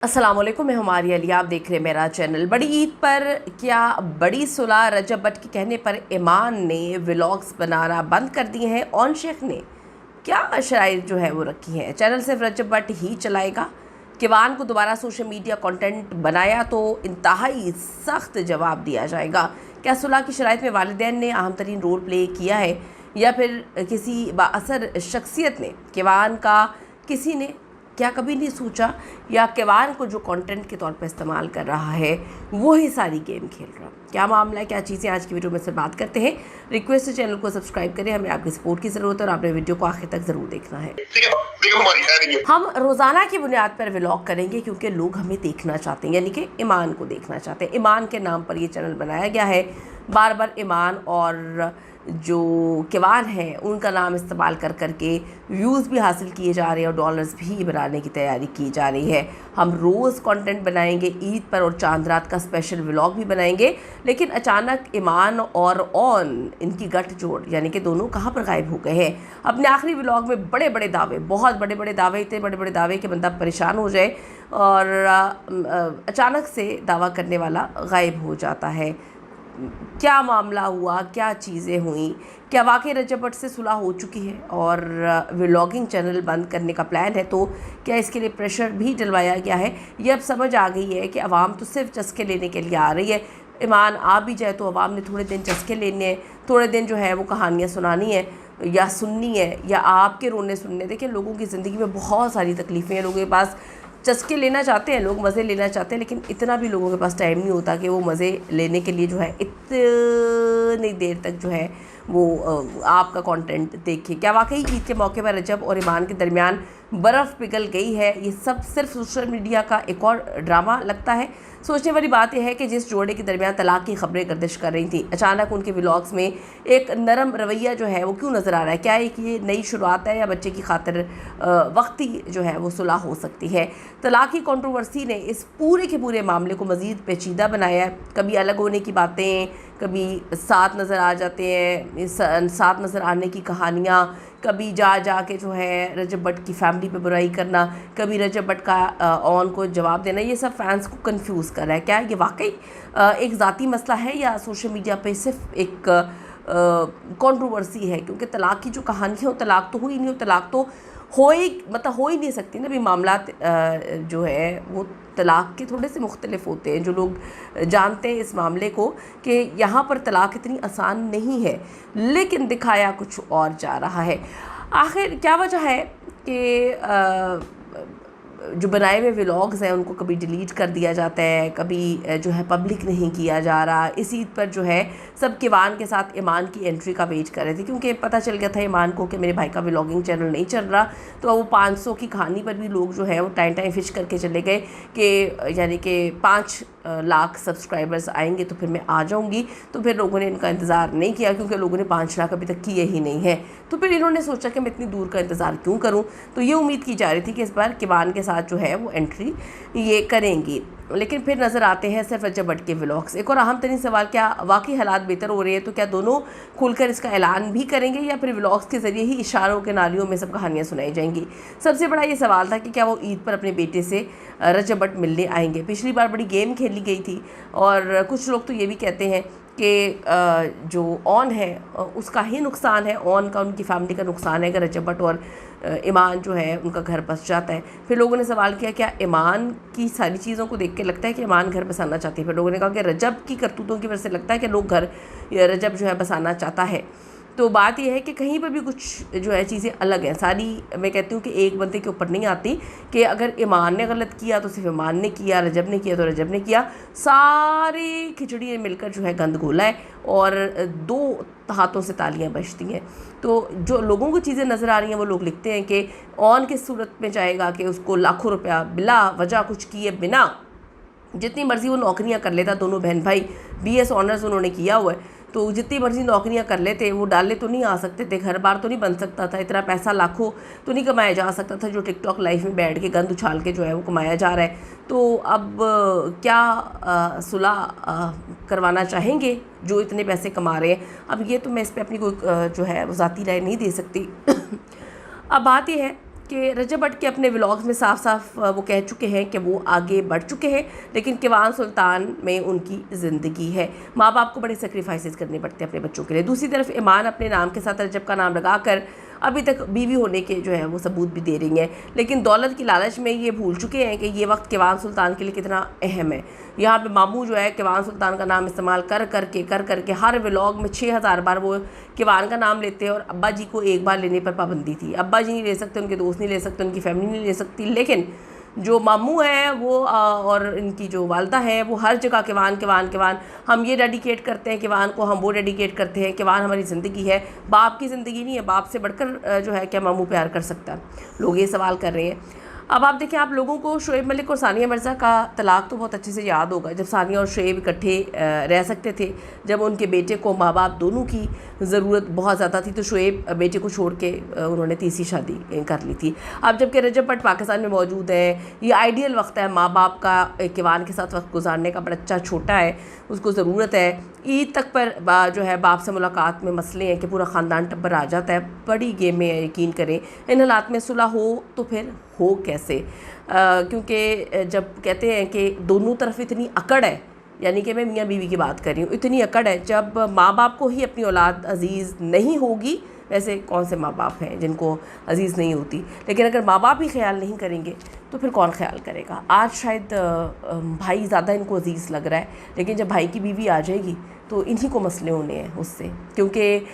अस्सलाम वालेकुम, मैं हमारी अली, आप देख रहे हैं मेरा चैनल। बड़ी ईद पर क्या बड़ी सुलह? रजब भट्ट के कहने पर ईमान ने व्लॉग्स बनाना बंद कर दिए हैं। ऑन शेख ने क्या शराइत जो है वो रखी हैं? चैनल सिर्फ रजब भट्ट ही चलाएगा। किवान को दोबारा सोशल मीडिया कंटेंट बनाया तो इंतहाई सख्त जवाब दिया जाएगा। क्या सुलह की शराइत में वालिदैन ने अहम तरीन रोल प्ले किया है या फिर किसी बाअसर शख्सियत ने? किवान का किसी ने क्या कभी नहीं सोचा, या किवान को जो कंटेंट के तौर पर इस्तेमाल कर रहा है वो ही सारी गेम खेल रहा? क्या मामला है, क्या चीज़ें आज की वीडियो में से बात करते हैं। रिक्वेस्ट है चैनल को सब्सक्राइब करें, हमें आपकी सपोर्ट की ज़रूरत है और आपने वीडियो को आखिर तक ज़रूर देखना है। हम रोज़ाना की बुनियाद पर व्लॉग करेंगे क्योंकि लोग हमें देखना चाहते हैं, यानी कि ईमान को देखना चाहते हैं। ईमान के नाम पर ये चैनल बनाया गया है। बार बार ईमान और जो किवान है उनका नाम इस्तेमाल कर करके व्यूज़ भी हासिल किए जा रहे हैं और डॉलर्स भी बनाने की तैयारी की जा रही है। हम रोज़ कंटेंट बनाएंगे, ईद पर और चांद रात का स्पेशल व्लॉग भी बनाएंगे। लेकिन अचानक ईमान और ऑन, इनकी गठजोड़ यानी कि दोनों कहाँ पर गायब हो गए हैं? अपने आखिरी व्लॉग में बड़े बड़े दावे, बहुत बड़े बड़े दावे, इतने बड़े बड़े दावे कि बंदा परेशान हो जाए और अचानक से दावा करने वाला गायब हो जाता है। क्या मामला हुआ, क्या चीज़ें हुई? क्या वाकई रजब भट्ट से सुलह हो चुकी है और व्लॉगिंग चैनल बंद करने का प्लान है? तो क्या इसके लिए प्रेशर भी डलवाया गया है? ये अब समझ आ गई है कि अवाम तो सिर्फ चस्के लेने के लिए आ रही है। ईमान आ भी जाए तो अवाम ने थोड़े दिन चस्के लेने हैं, थोड़े दिन जो है वो कहानियाँ सुनानी है या सुननी है या आपके रोने सुनने। देखिए, लोगों की ज़िंदगी में बहुत सारी तकलीफ़ें हैं, लोगों के पास चस्के लेना चाहते हैं, लोग मज़े लेना चाहते हैं, लेकिन इतना भी लोगों के पास टाइम नहीं होता कि वो मज़े लेने के लिए जो है इतनी देर तक जो है वो आपका कंटेंट देखे। क्या वाकई ईद के मौके पर रजब और ईमान के दरमियान बर्फ़ पिघल गई है? ये सब सिर्फ सोशल मीडिया का एक और ड्रामा लगता है। सोचने वाली बात यह है कि जिस जोड़े के दरमियान तलाक की खबरें गर्दिश कर रही थी, अचानक उनके व्लॉग्स में एक नरम रवैया जो है वो क्यों नज़र आ रहा है? क्या एक ये नई शुरुआत है या बच्चे की खातिर वक्ती जो है वो सुलह हो सकती है? तलाक की कंट्रोवर्सी ने इस पूरे के पूरे मामले को मज़ीद पेचीदा बनाया है। कभी अलग होने की बातें, कभी साथ नज़र आ जाते हैं, साथ नज़र आने की कहानियाँ, कभी जा के जो है रजब भट्ट की फैमिली पे बुराई करना, कभी रजब भट्ट का ऑन को जवाब देना। ये सब फैंस को कंफ्यूज कर रहा है। क्या ये वाकई एक ज़ाती मसला है या सोशल मीडिया पे सिर्फ एक कंट्रोवर्सी है? क्योंकि तलाक की जो कहानी है वो तलाक तो हुई नहीं, तलाक तो हो ही नहीं सकती ना। भी मामला जो है वो तलाक के थोड़े से मुख्तलिफ होते हैं। जो लोग जानते हैं इस मामले को कि यहाँ पर तलाक इतनी आसान नहीं है, लेकिन दिखाया कुछ और जा रहा है। आखिर क्या वजह है कि जो बनाए हुए व्लॉग्स हैं उनको कभी डिलीट कर दिया जाता है, कभी जो है पब्लिक नहीं किया जा रहा? इस ईद पर जो है सब किवान के साथ ईमान की एंट्री का वेट कर रहे थे, क्योंकि पता चल गया था ईमान को कि मेरे भाई का व्लॉगिंग चैनल नहीं चल रहा। तो वो 500 की कहानी पर भी लोग जो है वो टाइम फिश करके चले गए कि यानी कि 5 लाख सब्सक्राइबर्स आएंगे तो फिर मैं आ जाऊंगी। तो फिर लोगों ने इनका इंतज़ार नहीं किया, क्योंकि लोगों ने 5 लाख अभी तक किए ही नहीं है। तो फिर इन्होंने सोचा कि मैं इतनी दूर का इंतज़ार क्यों करूं। तो ये उम्मीद की जा रही थी कि इस बार किवान के साथ जो है वो एंट्री ये करेंगी, लेकिन फिर नज़र आते हैं सिर्फ रजब भट्ट के व्लॉग्स। एक और अहम तरीन सवाल, क्या वाकई हालात बेहतर हो रहे हैं? तो क्या दोनों खुलकर इसका ऐलान भी करेंगे या फिर व्लॉग्स के ज़रिए ही इशारों के नालियों में सब कहानियाँ सुनाई जाएंगी? सबसे बड़ा ये सवाल था कि क्या वो ईद पर अपने बेटे से रजब भट्ट मिलने आएंगे। पिछली बार बड़ी गेम खेली गई थी और कुछ लोग तो ये भी कहते हैं कि जो ऑन है उसका ही नुकसान है, ऑन का उनकी फैमिली का नुकसान है अगर रजब भट्ट और ईमान जो है उनका घर बस जाता है। फिर लोगों ने सवाल किया, क्या ईमान की सारी चीज़ों को देख के लगता है कि ईमान घर बसाना चाहती है? फिर लोगों ने कहा कि रजब की करतूतों की वजह से लगता है कि लोग घर रजब जो है बसाना चाहता है। तो बात यह है कि कहीं पर भी कुछ जो है चीज़ें अलग हैं सारी। मैं कहती हूँ कि एक बंदे के ऊपर नहीं आती कि अगर ईमान ने गलत किया तो सिर्फ ईमान ने किया, रजब ने किया तो रजब ने किया। सारी खिचड़ी मिलकर जो है गंद घोला है और 2 हाथों से तालियां बजती हैं। तो जो लोगों को चीज़ें नज़र आ रही हैं वो लोग लिखते हैं कि ऑन किस सूरत में जाएगा कि उसको लाखों रुपया बिला वजह कुछ किए बिना जितनी मर्ज़ी वो नौकरियां कर लेता। दोनों बहन भाई BS ऑनर्स उन्होंने किया हुआ है, तो जितनी मर्जी नौकरियां कर लेते, वो डाले तो नहीं आ सकते थे, घर बार तो नहीं बन सकता था, इतना पैसा लाखों तो नहीं कमाया जा सकता था जो टिकटॉक लाइफ में बैठ के गंद उछाल के जो है वो कमाया जा रहा है। तो अब क्या सुलह करवाना चाहेंगे जो इतने पैसे कमा रहे हैं? अब ये तो मैं इस पर अपनी कोई जो है वो ज़ाती राय नहीं दे सकती। अब बात यह है कि रजब भट्ट के अपने व्लॉग्स में साफ साफ वो कह चुके हैं कि वो आगे बढ़ चुके हैं, लेकिन कीवान सुल्तान में उनकी ज़िंदगी है। माँ बाप को बड़े सेक्रीफाइसेस करने पड़ते हैं अपने बच्चों के लिए। दूसरी तरफ ईमान अपने नाम के साथ रजब का नाम लगाकर अभी तक बीवी होने के जो है वो सबूत भी दे रही हैं, लेकिन दौलत की लालच में ये भूल चुके हैं कि ये वक्त कीवान सुल्तान के लिए कितना अहम है। यहाँ पे मामू जो है कीवान सुल्तान का नाम इस्तेमाल कर करके हर व्लॉग में 6000 बार वो कीवान का नाम लेते हैं, और अब्बा जी को एक बार लेने पर पाबंदी थी। अब्बा जी नहीं ले सकते, उनके दोस्त नहीं ले सकते, उनकी फैमिली नहीं ले सकती, लेकिन जो मामू हैं वो और इनकी जो वालदा है वो हर जगह कीवान कीवान कीवान, हम ये डेडिकेट करते हैं कीवान को, हम वो डेडिकेट करते हैं, कीवान हमारी ज़िंदगी है। बाप की ज़िंदगी नहीं है, बाप से बढ़कर जो है क्या मामू प्यार कर सकता है? लोग ये सवाल कर रहे हैं। अब आप देखिए, आप लोगों को शोएब मलिक और सानिया मिर्ज़ा का तलाक तो बहुत अच्छे से याद होगा, जब सानिया और शोएब इकट्ठे रह सकते थे, जब उनके बेटे को माँ बाप दोनों की ज़रूरत बहुत ज़्यादा थी, तो शोएब बेटे को छोड़ के उन्होंने तीसरी शादी कर ली थी। अब जबकि रजब भट्ट पाकिस्तान में मौजूद है, ये आइडियल वक्त है माँ बाप का कीवान के साथ वक्त गुजारने का। बच्चा छोटा है, उसको ज़रूरत है। ईद तक पर जो है बाप से मुलाकात में मसले हैं कि पूरा ख़ानदान टब्बर आ जाता है, बड़ी गेम है, यकीन करें। इन हालात में सुलह हो तो फिर हो कैसे? क्योंकि जब कहते हैं कि दोनों तरफ इतनी अकड़ है, यानी कि मैं मियाँ बीवी की बात कर रही हूँ, इतनी अकड़ है, जब माँ बाप को ही अपनी औलाद अजीज़ नहीं होगी, वैसे कौन से माँ बाप हैं जिनको अजीज़ नहीं होती, लेकिन अगर माँ बाप ही ख्याल नहीं करेंगे तो फिर कौन ख्याल करेगा? आज शायद भाई ज़्यादा इनको अजीज़ लग रहा है, लेकिन जब भाई की बीवी आ जाएगी तो इन्हीं को मसले होने हैं उससे, क्योंकि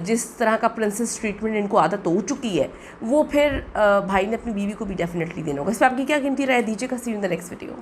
जिस तरह का प्रिंसेस ट्रीटमेंट इनको आदत हो चुकी है, वो फिर भाई ने अपनी बीवी को भी डेफिनेटली देना होगा। इस पर आपकी क्या कीमती राय दीजिएगा। See you in the next video.